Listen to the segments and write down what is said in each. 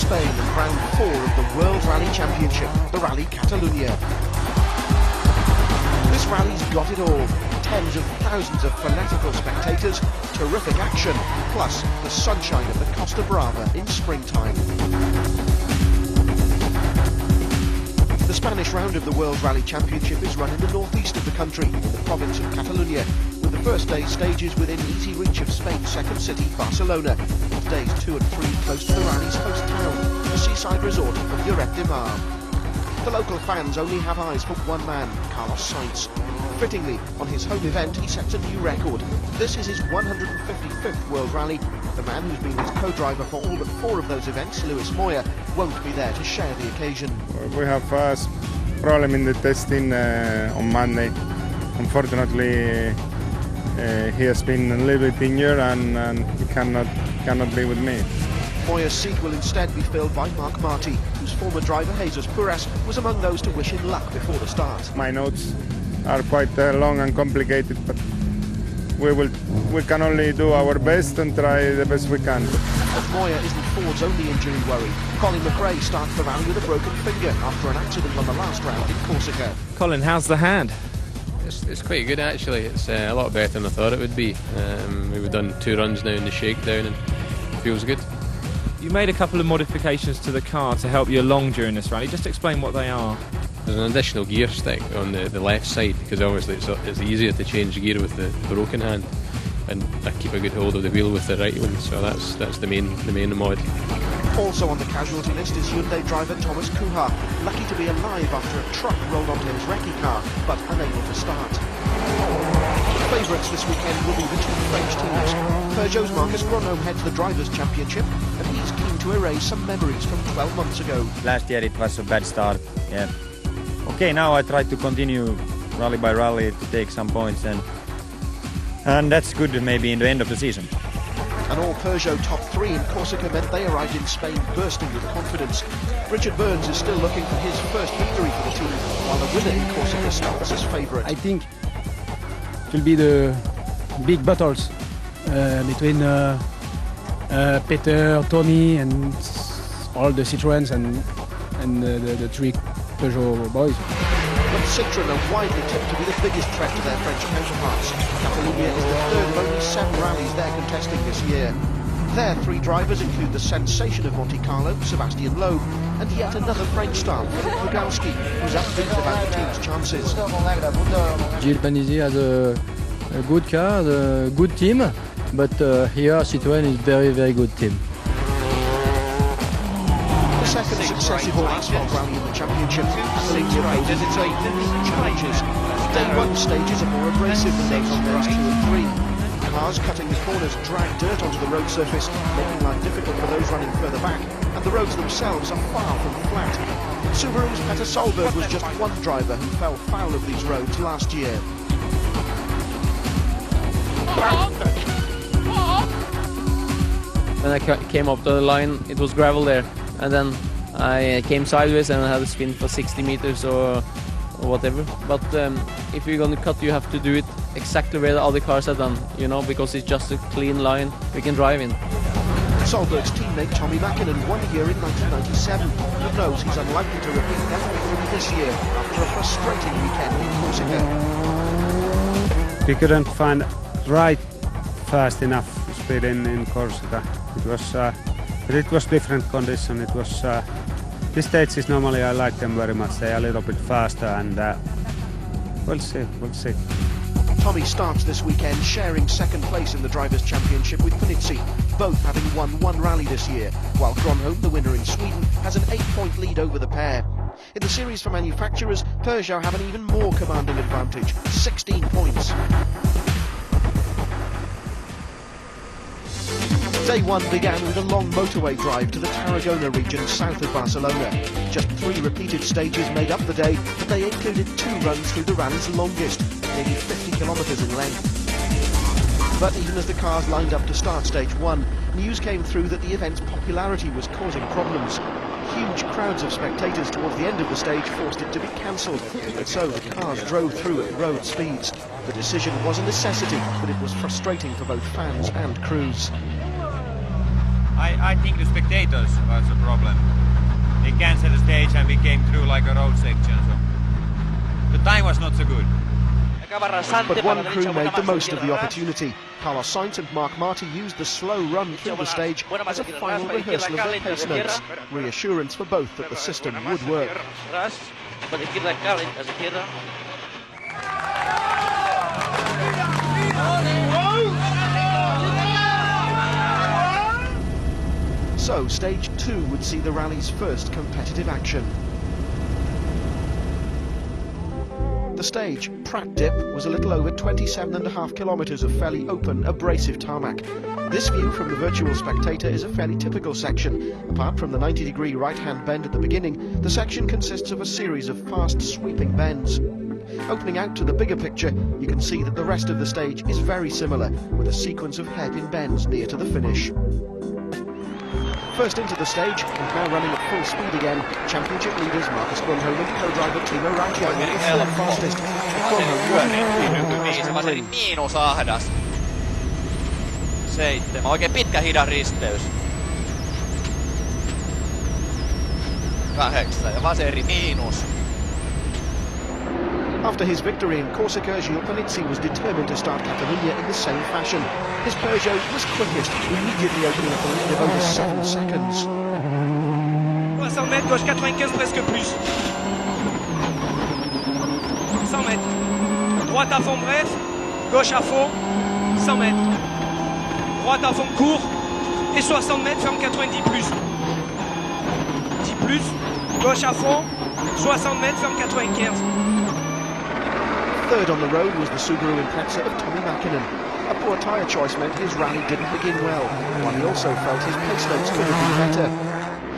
Spain in round 4 of the World Rally Championship, the Rally Catalunya. This rally's got it all. Tens of thousands of fanatical spectators, terrific action, plus the sunshine of the Costa Brava in springtime. The Spanish round of the World Rally Championship is run in the northeast of the country, in the province of Catalunya, with the first day's stages within easy reach of Spain's second city, Barcelona, with days 2 and 3 close to the rally's host town, the seaside resort of Lloret de Mar. The local fans only have eyes for one man, Carlos Sainz. Fittingly, on his home event, he sets a new record. This is his 155th World Rally. The man who's been his co-driver for all but 4 of those events, Luis Moya, won't be there to share the occasion. We have a problem in the testing on Monday. Unfortunately, he has been a little bit injured and he cannot be with me. Moya's seat will instead be filled by Mark Marty, whose former driver Jesus Pures was among those to wish him luck before the start. My notes are quite long and complicated, but we can only do our best and try the best we can. But Moya isn't Ford's only injury worry. Colin McRae starts the rally with a broken finger after an accident on the last round in Corsica. Colin, how's the hand? It's quite good actually. It's a lot better than I thought it would be. We've done 2 runs now in the shakedown and it feels good. You made a couple of modifications to the car to help you along during this rally. Just explain what they are. There's an additional gear stick on the left side because obviously it's easier to change gear with the broken hand, and I keep a good hold of the wheel with the right one, so that's the main mod. Also on the casualty list is Hyundai driver Thomas Kuhar, lucky to be alive after a truck rolled onto his recce car, but unable to start. Favourites this weekend will be the 2 French teams. Peugeot's Marcus Gronholm heads the Drivers' Championship, and he's keen to erase some memories from 12 months ago. Last year it was a bad start, yeah. Okay, now I try to continue rally by rally to take some points, and that's good maybe in the end of the season. An all Peugeot top 3 in Corsica meant they arrived in Spain bursting with confidence. Richard Burns is still looking for his first victory for the team, while the winner in Corsica starts as favourite. I think it will be the big battles between Peter, Tony, and all the Citroëns and the 3 Peugeot boys. But Citroën are widely tipped to be the biggest threat to their French counterparts. Catalunya is the 3rd of only 7 rallies they're contesting this year. Their 3 drivers include the sensation of Monte Carlo, Sebastian Loeb, and yet another French star, Philippe Rogalski, who's upbeat about the team's chances. Gilles Panizzi has a good car, a good team, but here Citroën is very, very good team. The second successive all-asphalt rally in the championship, Catalunya poses its own unique challenges. Day 1 stages are more abrasive than those on days 2 and 3. Cars cutting the corners drag dirt onto the road surface, making life difficult for those running further back, and the roads themselves are far from flat. Subaru's Peter Solberg was just one driver who fell foul of these roads last year. When I came up to the line, it was gravel there, and then I came sideways and I had a spin for 60 meters or whatever. But if you're gonna cut, you have to do it exactly where the other cars have done, you know, because it's just a clean line we can drive in. Solberg's teammate Tommy Mackinnon won here in 1997, but knows he's unlikely to repeat that victory this year after a frustrating weekend in Corsica. We couldn't find right fast enough speed in Corsica. It was different condition. It was these stages normally I like them very much. They are a little bit faster, and we'll see. Tommy starts this weekend sharing second place in the Drivers' Championship with Panizzi. both having won one rally this year, while Gronholm, the winner in Sweden, has an 8-point lead over the pair. In the series for manufacturers, Peugeot have an even more commanding advantage, 16 points. Day one began with a long motorway drive to the Tarragona region south of Barcelona. Just 3 repeated stages made up the day, but they included 2 runs through the rally's longest, nearly 50 kilometres in length. But even as the cars lined up to start stage 1, news came through that the event's popularity was causing problems. Huge crowds of spectators towards the end of the stage forced it to be cancelled, and so the cars drove through at road speeds. The decision was a necessity, but it was frustrating for both fans and crews. I think the spectators was a problem. They cancelled the stage and we came through like a road section, so the time was not so good. But one crew made the most of the opportunity. Carlos Sainz and Marc Marti used the slow run through the stage as a final rehearsal of their pace notes, reassurance for both that the system would work. So, stage 2 would see the rally's first competitive action. The stage, Pratt Dip, was a little over 27.5 kilometres of fairly open, abrasive tarmac. This view from the virtual spectator is a fairly typical section. Apart from the 90-degree right-hand bend at the beginning, the section consists of a series of fast, sweeping bends. Opening out to the bigger picture, you can see that the rest of the stage is very similar, with a sequence of hairpin bends near to the finish. First into the stage, and now running at full speed again, championship leaders Marcus Gronholm and co-driver Timo Raikkonen is the fastest. Gronholm miinusahdas. 7. Oikein pitkä hidas risteys. 8. Ja vaseri miinus. After his victory in Corsica, Gilles Panizzi was determined to start Catalunya in the same fashion. His Peugeot was quickest, immediately opening up a lead of over 7 seconds. 300 mètres, gauche 95 presque plus. 100 mètres. Droite à fond bref, gauche à fond, 100 mètres. Droite à fond court, et 60 mètres, ferme 90 plus. 10 plus, gauche à fond, 60 mètres, ferme 95. Third on the road was the Subaru Impreza of Tommy Mäkinen. A poor tyre choice meant his rally didn't begin well, while he also felt his pace notes could have been better.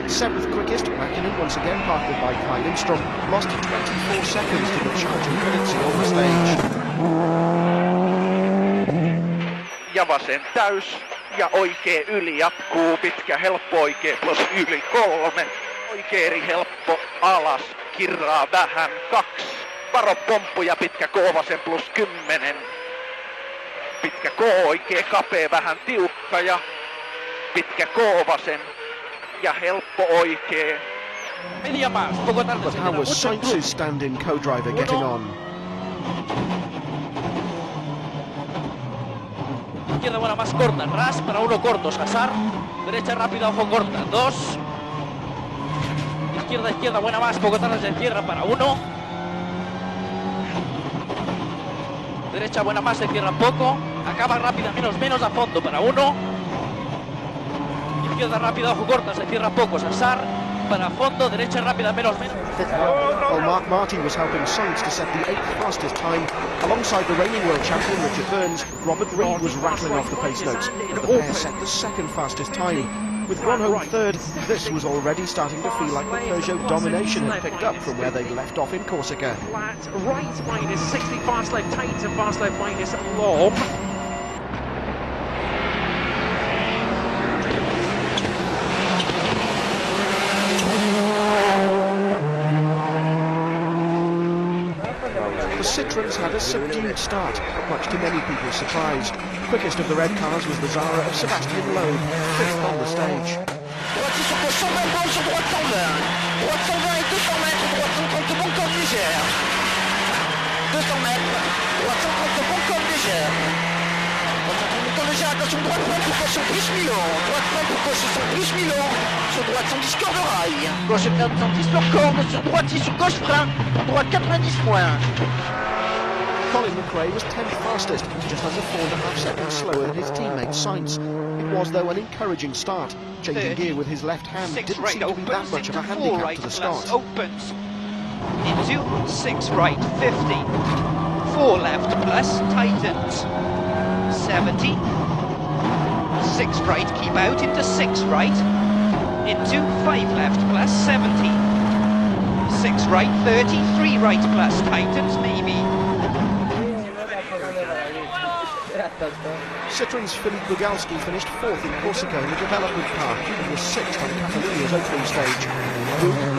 7th quickest, Mäkinen, once again partnered by Kai Lindstrom, lost 24 seconds to the charging Panizzi on the stage. Ja vasen täys, ja oikea yli jatkuu, pitkä helppo oikea plus yli 3. Oikea eri helppo alas, kirraa vähän 2. Varo pomppuja, pitkä K vasen plus 10. Pitkä K oikee kapea vähän tiukka ja pitkä K vasen ja helppo oikee. But how was Sainz's stand-in co-driver getting on? Izquierda buena más corta, ras para 1 corto, Hazard. Derecha rápida, ojo corta, 2. Izquierda buena más, poco tarde se cierra para 1. Derecha buena más, se cierra poco. Acaba rápida, menos a fondo para 1. Izquierda rápida, ojo corta, se cierra poco. Hazard para fondo, derecha rápida, menos. Well, Marc Marti was helping Sainz to set the 8th fastest time. Alongside the reigning world champion Richard Burns, Robert Reid was rattling off the pace notes, and the pair set the 2nd fastest time. With Gronholm 3rd, this was already starting to feel like the Peugeot domination had picked up from where they left off in Corsica. Flat right minus 60, fast left tight and fast left minus lob. The Citroens had a subdued start, much to many people's surprise. Quickest of the red cars was the Zara of Sebastian Loeb, 5th on the stage. Attention, droite pleine pour caution plus Milan, droite pleine pour caution plus Milan, sur droite 110 cœur de rail, gauche 110 leur corde, sur droite 6 sur gauche frein, droite 90 points. Colin McRae was 10th fastest, just under 4.5 seconds slower than his teammate Sainz. It was, though, an encouraging start. Changing gear with his left hand didn't seem to be that much of a handicap to the start. Opens into 6 right, 50. 4 left plus, tightens. 70. 6 right, keep out into 6 right. Into 5 left plus, 70. 6 right, 30. 3 right plus, tightens, maybe. Citroen's Philippe Bugalski finished 4th in Corsica in the development car. He was 6th on Catalunia's opening stage.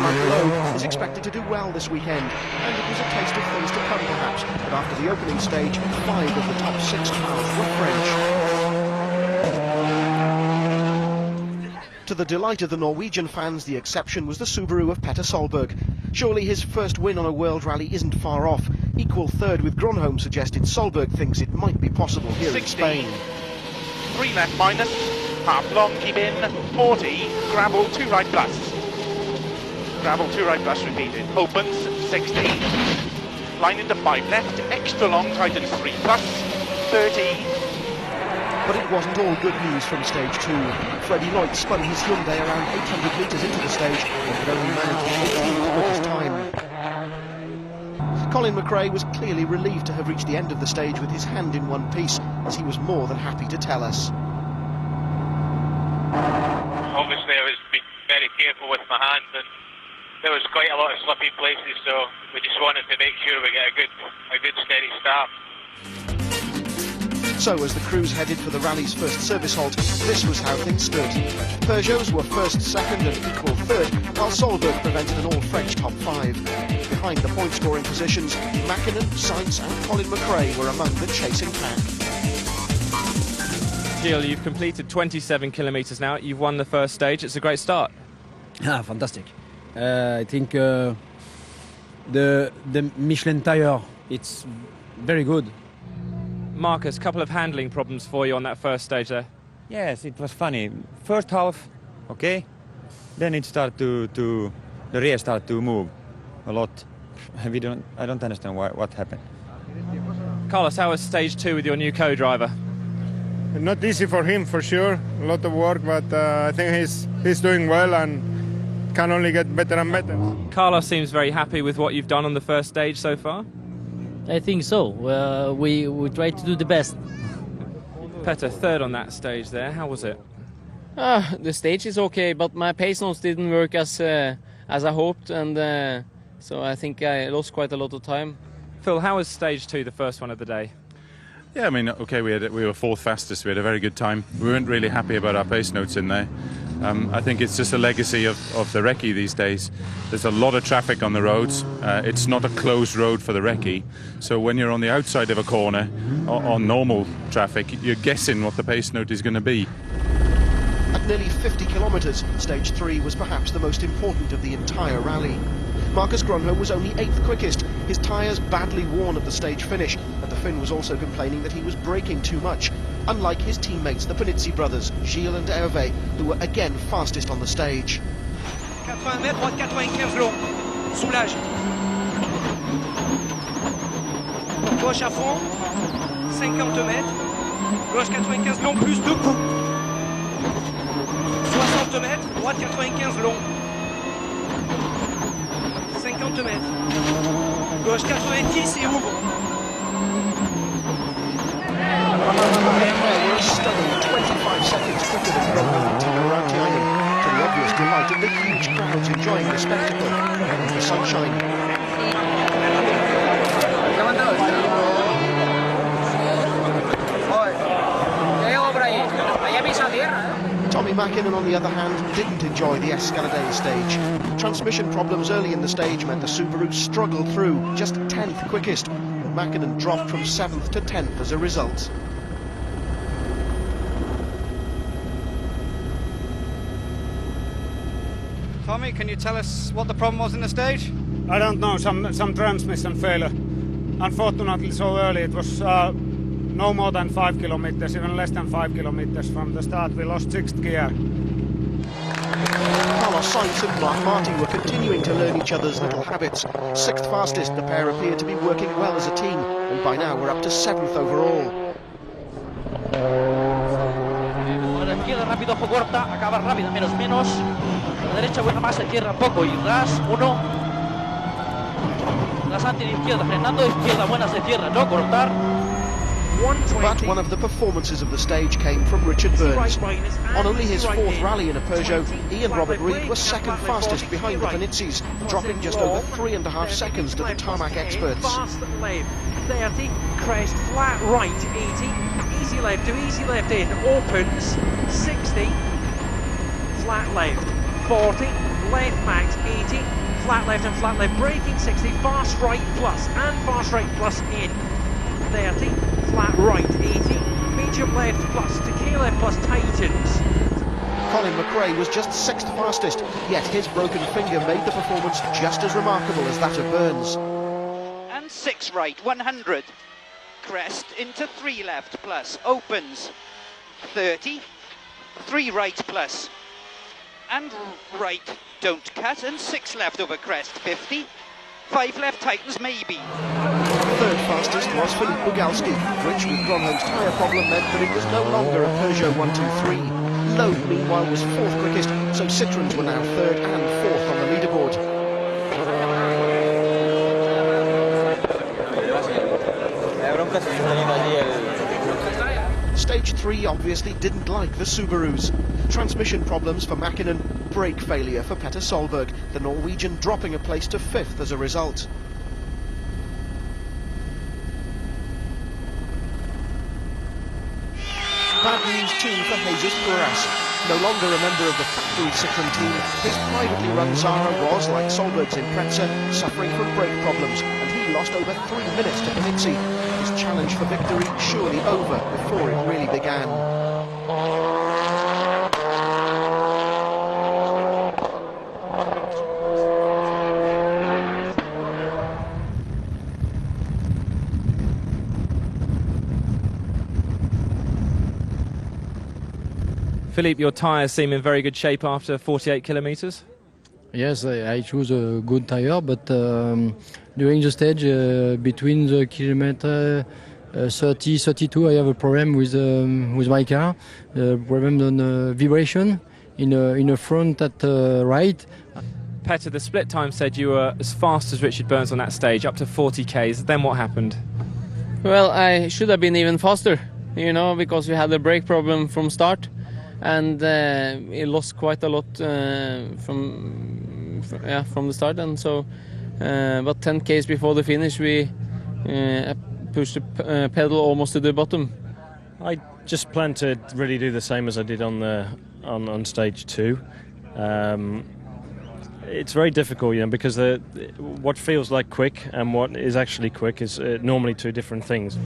Like Lowe, is expected to do well this weekend, and it was a taste of things to come perhaps, but after the opening stage, 5 of the top 6 cars were French. To the delight of the Norwegian fans, the exception was the Subaru of Petter Solberg. Surely his first win on a World Rally isn't far off. Equal third with Gronholm suggested Solberg thinks it might be possible here 60. in Spain. 3 left minus, half long, keep in, 40, gravel 2 right plus. Gravel 2 right plus repeated, opens 60, line into 5 left, extra long, tightens 3 plus, 30. But it wasn't all good news from stage 2. Freddie Lloyd spun his Hyundai around 800 metres into the stage and could only manage 18th quickest time. Colin McRae was clearly relieved to have reached the end of the stage with his hand in one piece, as he was more than happy to tell us. Obviously I was being very careful with my hand, and there was quite a lot of slippy places, so we just wanted to make sure we get a good steady start. So as the crews headed for the rally's first service halt, this was how things stood. Peugeots were first, second and equal third, while Solberg prevented an all-French top 5. Behind the point-scoring positions, Mäkinen, Sainz and Colin McRae were among the chasing pack. Gilles, you've completed 27 kilometres now. You've won the first stage. It's a great start. Fantastic. I think the Michelin tire, it's very good. Marcus, a couple of handling problems for you on that first stage there. Yes, it was funny. First half, okay. Then it started the rear started to move a lot. I don't understand what happened. Carlos, how was stage 2 with your new co-driver? Not easy for him, for sure. A lot of work, but I think he's doing well and can only get better and better. Carlos seems very happy with what you've done on the first stage so far. I think so. We try to do the best. Petter, third on that stage there. How was it? The stage is okay, but my pace notes didn't work as I hoped, and so I think I lost quite a lot of time. Phil, how was stage 2, the first one of the day? Yeah, I mean, okay, we were 4th fastest. We had a very good time. We weren't really happy about our pace notes in there. I think it's just a legacy of the recce these days. There's a lot of traffic on the roads. It's not a closed road for the recce, so when you're on the outside of a corner on normal traffic, you're guessing what the pace note is going to be. At nearly 50 kilometres, stage 3 was perhaps the most important of the entire rally. Marcus Gronholm was only 8th quickest, his tyres badly worn at the stage finish, and the Finn was also complaining that he was braking too much, unlike his teammates, the Panizzi brothers, Gilles and Hervé, who were again fastest on the stage. 80 mètres, droite 95 long, soulage. Gauche à fond, 50 mètres, gauche 95 long, plus 2 coups. 60 mètres, droite 95 long. 50 mètres, gauche 90 et ouvre. They were a stunning 25 seconds quicker than Gronholm and Timo Rautiainen, to the obvious delight of the huge crowds enjoying the spectacle and the sunshine. Tommy Mäkinen, on the other hand, didn't enjoy the Escalade stage. Transmission problems early in the stage meant the Subaru struggled through, just 10th quickest, and Mäkinen dropped from 7th to 10th as a result. Tommy, can you tell us what the problem was in the stage? I don't know, some transmission failure. Unfortunately, so early it was no more than 5 kilometers, even less than 5 kilometers from the start. We lost 6th gear. Carlos Sainz and Mark Marty were continuing to learn each other's little habits. 6th fastest, the pair appeared to be working well as a team, and by now we're up to 7th overall. rápido, ojo corta, acaba rápida, menos, menos. A la derecha, buena más, se cierra un poco y ras, 1. Rasante de izquierda, frenando de izquierda, buena, se cierra, no, cortar. But one of the performances of the stage came from Richard Burns. On only his fourth rally in a Peugeot, he and Robert Reid were second fastest behind the Panizzis, dropping just over 3.5 seconds to the tarmac experts. Fast left, 30, crest, flat right, 80, easy left to easy left in, opens, 60, flat left, 40, left max, 80, flat left and flat left, braking 60, fast right plus, and fast right plus in, 30, flat right 80, medium left plus, decay left plus tightens. Colin McRae was just 6th fastest, yet his broken finger made the performance just as remarkable as that of Burns. And 6 right, 100. Crest into 3 left plus, opens, 30, 3 right plus, and right don't cut, and 6 left over crest, 50, 5 left tightens maybe. Third fastest was Philippe Bugalski, which with Bromholm's tyre problem meant that it was no longer a Peugeot 123. Loeb, meanwhile, was 4th quickest, so Citroëns were now 3rd and 4th on the leaderboard. Stage 3 obviously didn't like the Subarus. Transmission problems for Mäkinen, brake failure for Petter Solberg, the Norwegian dropping a place to 5th as a result. Bad news too for Jesus Buras. No longer a member of the factory Citroën team, his privately run Zara was, like Solberg's Impreza, suffering from brake problems, and he lost over 3 minutes to Panizzi. His challenge for victory surely over before it really began. Philippe, your tyres seem in very good shape after 48 kilometres. Yes, I choose a good tire, but during the stage between the kilometer 30, 32, I have a problem with my car. Problem on vibration in the front at right. Petter, the split time said you were as fast as Richard Burns on that stage, up to 40 Ks. Then what happened? Well, I should have been even faster, you know, because we had a brake problem from start. And he lost quite a lot from the start, and so but 10 Ks before the finish we pushed the pedal almost to the bottom. I just plan to really do the same as I did on stage 2. It's very difficult, you know, because what feels like quick and what is actually quick is normally 2 different things.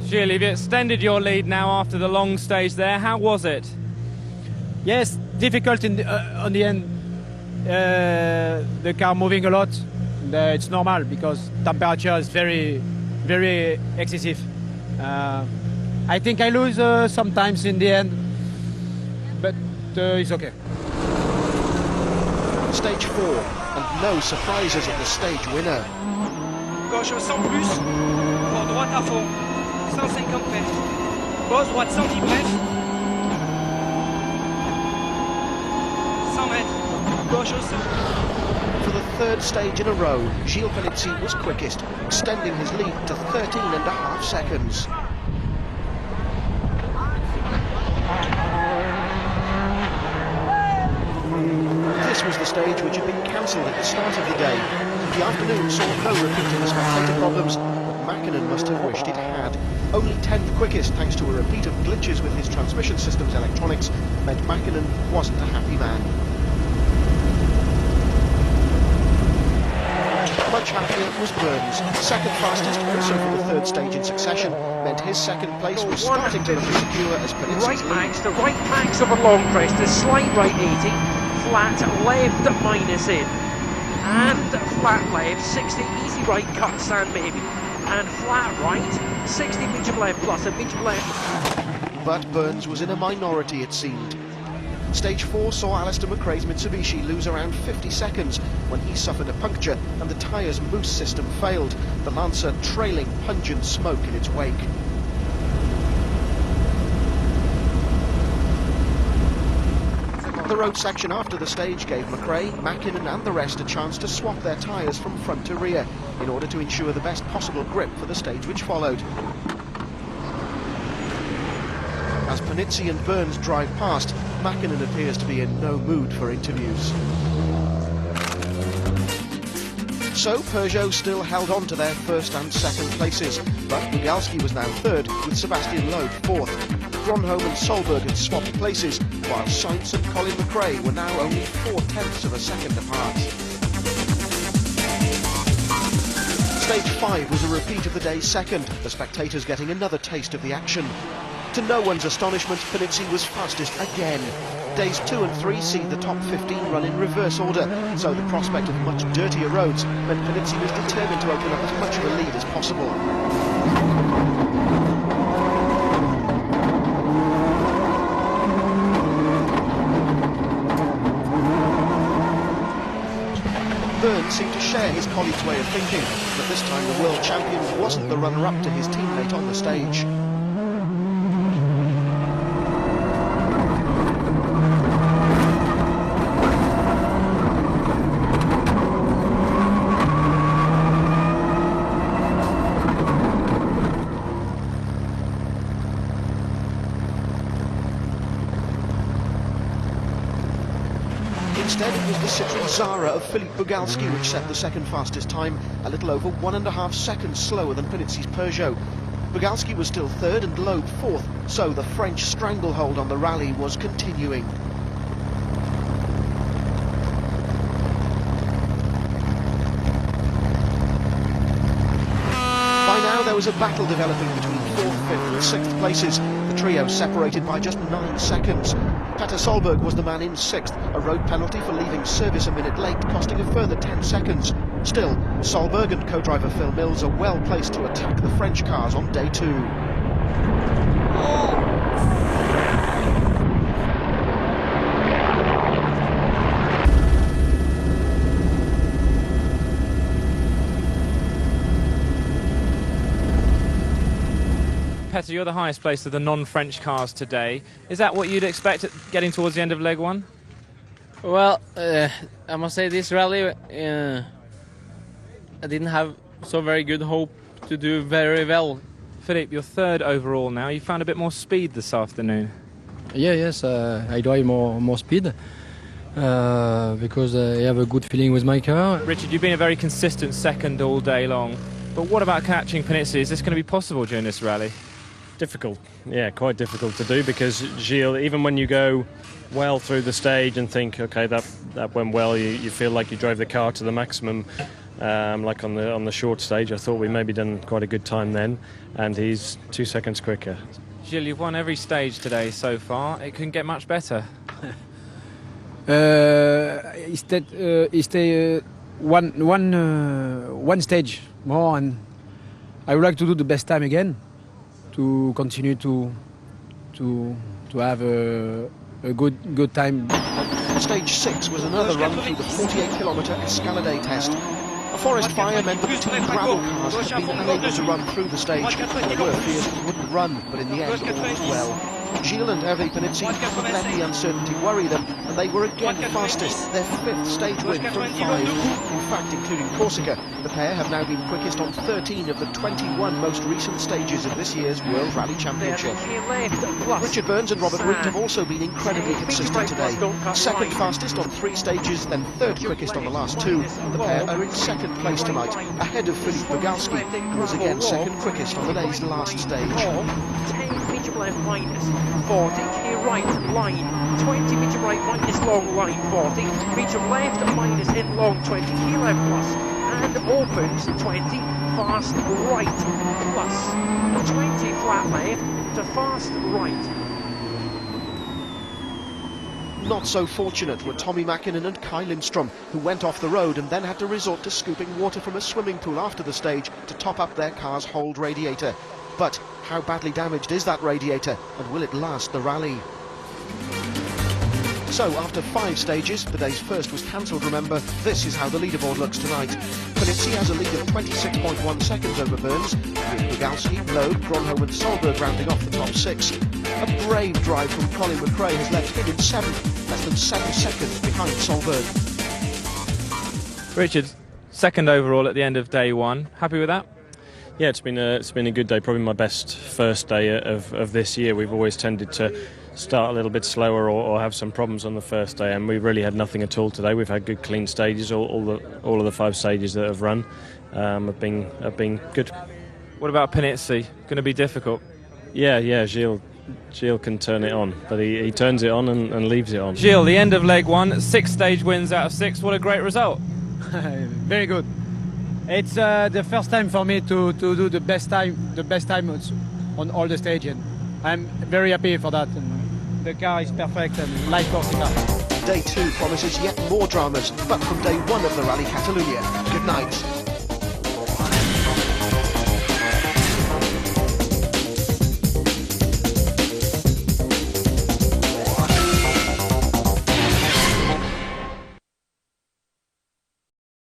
Gilles, you've extended your lead now after the long stage there. How was it? Yes, difficult on the end. The car moving a lot. It's normal because temperature is very, very excessive. I think I lose sometimes in the end, but it's okay. Stage 4, and no surprises at the stage winner. Gauche 100 plus, pour droite à fond, 150 mètres. Gauche droite 110 mètres. 100 mètres. Gauche aussi. For the 3rd stage in a row, Gilles Panizzi was quickest, extending his lead to 13.5 seconds. This was the stage which had been cancelled at the start of the day. The afternoon saw no repeat of the spectator problems, but Mäkinen must have wished it had. Only 10th quickest thanks to a repeat of glitches with his transmission system's electronics meant Mäkinen wasn't a happy man. Much happier was Burns. 2nd fastest, also for the 3rd stage in succession, meant his 2nd place was starting to look secure as Panizzi's lead. The right max of a long crest, a slight right 80, flat left minus in, and flat left 60, easy right cut sand maybe, and flat right 60, medium left plus, and medium left. But Burns was in a minority, it seemed. Stage 4 saw Alistair McRae's Mitsubishi lose around 50 seconds when he suffered a puncture and the tyre's mousse system failed, the Lancer trailing pungent smoke in its wake. The road section after the stage gave McRae, Mackinnon and the rest a chance to swap their tyres from front to rear in order to ensure the best possible grip for the stage which followed. As Panizzi and Burns drive past, Mackinnon appears to be in no mood for interviews. So Peugeot still held on to their first and second places, but Bugalski was now third with Sebastian Loeb fourth. Gronholm and Solberg had swapped places, while Sainz and Colin McRae were now only 4/10 of a second apart. Stage 5 was a repeat of the day's second, the spectators getting another taste of the action. To no one's astonishment, Panizzi was fastest again. Days 2 and 3 see the top 15 run in reverse order, so the prospect of much dirtier roads meant Panizzi was determined to open up as much of a lead as possible. Burns seemed to share his colleague's way of thinking, but this time the world champion wasn't the runner-up to his teammate on the stage. Instead, it was the Citroën Zara of Philippe Bugalski which set the second fastest time, a little over 1.5 seconds slower than Panizzi's Peugeot. Bugalski was still third and Loeb fourth, so the French stranglehold on the rally was continuing. By now there was a battle developing between 4th, 5th and 6th places, the trio separated by just 9 seconds. Petter Solberg was the man in 6th, a road penalty for leaving service a minute late, costing a further 10 seconds. Still, Solberg and co-driver Phil Mills are well placed to attack the French cars on day 2. Petter, you're the highest placed of the non-French cars today. Is that what you'd expect at getting towards the end of leg 1? Well, I must say this rally, I didn't have so very good hope to do very well. Philippe, you're third overall now. You found a bit more speed this afternoon. Yes, I drive more speed because I have a good feeling with my car. Richard, you've been a very consistent second all day long. But what about catching Panizzi? Is this going to be possible during this rally? Difficult, yeah, quite difficult to do because Gilles, even when you go well through the stage and think, okay, that went well, you feel like you drove the car to the maximum. Like on the short stage, I thought we maybe done quite a good time then, and he's 2 seconds quicker. Gilles, you've won every stage today so far. It couldn't get much better. One stage more, and I would like to do the best time again, to continue to have a good time. Stage 6 was another run through the 48-kilometre Escalade test. A forest fire meant that 2 gravel cars had been unable to run through the stage. There were fears it wouldn't run, but in the end all was well. Gilles and Hervé Panizzi couldn't let the uncertainty worry them, and they were again fastest, their 5th stage win from 5. In fact, including Corsica, the pair have now been quickest on 13 of the 21 most recent stages of this year's World Rally Championship. Richard Burns and Robert Wind have also been incredibly consistent today. Second fastest on 3 stages, then third quickest on the last 2. The pair are in second place tonight, ahead of Philippe Bugalski, who was again second quickest on the day's last stage. 10 metre left minus 40, clear right line, 20 metre right minus long line 40, metre left minus in long 20, clear left plus, and opens 20, fast right plus, 20 flat left to fast right. Not so fortunate were Tommy Mackinnon and Kai Lindstrom, who went off the road and then had to resort to scooping water from a swimming pool after the stage to top up their car's hold radiator. But how badly damaged is that radiator, and will it last the rally? So, after 5 stages, the day's first was cancelled, remember, this is how the leaderboard looks tonight. Panizzi has a lead of 26.1 seconds over Burns, with Bugalski, Loeb, Gronholm and Solberg rounding off the top 6. A brave drive from Colin McRae has left him in 7th, less than 7 seconds behind Solberg. Richard, second overall at the end of day one. Happy with that? Yeah, it's been a good day. Probably my best first day of this year. We've always tended to start a little bit slower or have some problems on the first day, and we really had nothing at all today. We've had good clean stages. All of the 5 stages that have run have been good. What about Panizzi? Going to be difficult? Yeah. Gilles can turn it on, but he turns it on and leaves it on. Gilles, the end of leg 1, 6 stage wins out of 6. What a great result! Very good. It's the first time for me to do the best time on all the stages. I'm very happy for that. And the car is perfect and like Corsica. Day 2 promises yet more dramas, but from day 1 of the Rally Catalunya. Good night.